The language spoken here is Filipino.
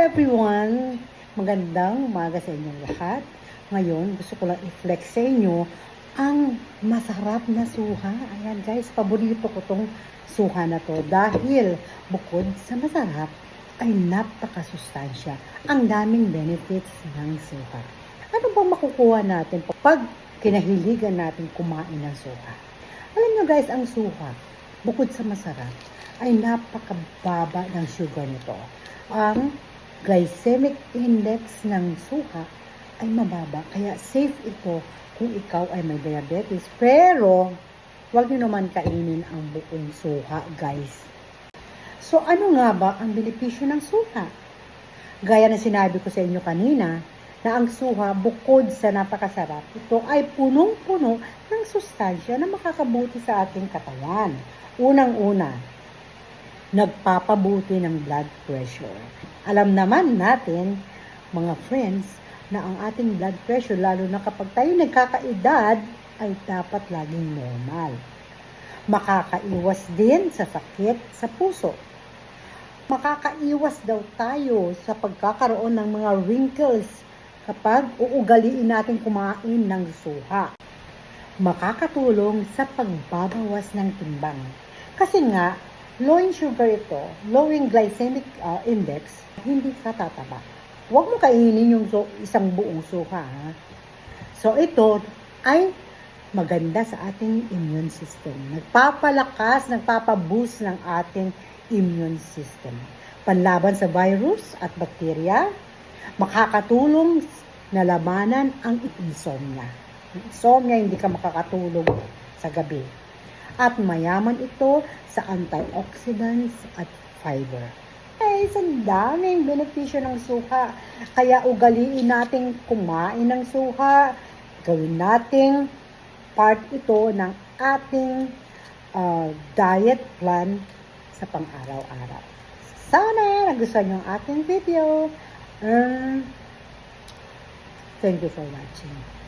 everyone! Magandang umaga sa inyong lahat. Ngayon, gusto ko lang i-flex sa inyo ang masarap na suha. Ayan guys, paborito ko tong suha na to dahil bukod sa masarap ay napakasustansya. Ang daming benefits ng suha. Ano bang makukuha natin pag kinahiligan natin kumain ng suha? Alam nyo guys, ang suha, bukod sa masarap, ay napakababa ng sugar nito. Ang glycemic index ng suha ay mababa. Kaya safe ito kung ikaw ay may diabetes. Pero, huwag nyo naman kainin ang buong suha, guys. So, ano nga ba ang benepisyo ng suha? Gaya na sinabi ko sa inyo kanina, na ang suha, bukod sa napakasarap, ito ay punong-puno ng sustansya na makakabuti sa ating katawan. Unang-una, nagpapabuti ng blood pressure. Alam naman natin, mga friends, na ang ating blood pressure, lalo na kapag tayo nagkakaedad, ay dapat laging normal. Makakaiwas din sa sakit sa puso. Makakaiwas daw tayo sa pagkakaroon ng mga wrinkles kapag uugaliin natin kumain ng suha. Makakatulong sa pagbabawas ng timbang. Kasi nga, low in sugar ito, low in glycemic index, hindi ka tataba. Huwag mo kainin yung isang buong suha. Ha? So ito ay maganda sa ating immune system. Nagpapalakas, nagpapaboost ng ating immune system. Panlaban sa virus at bakterya, makakatulong na labanan ang insomnia. Insomnia, hindi ka makakatulog sa gabi. At mayaman ito sa antioxidants at fiber. Guys, ang daming benepisyo ng suha. Kaya ugaliin natin kumain ng suha. Gawin nating part ito ng ating diet plan sa pang-araw-araw. Sana nagustuhan niyo ang ating video. Thank you for watching.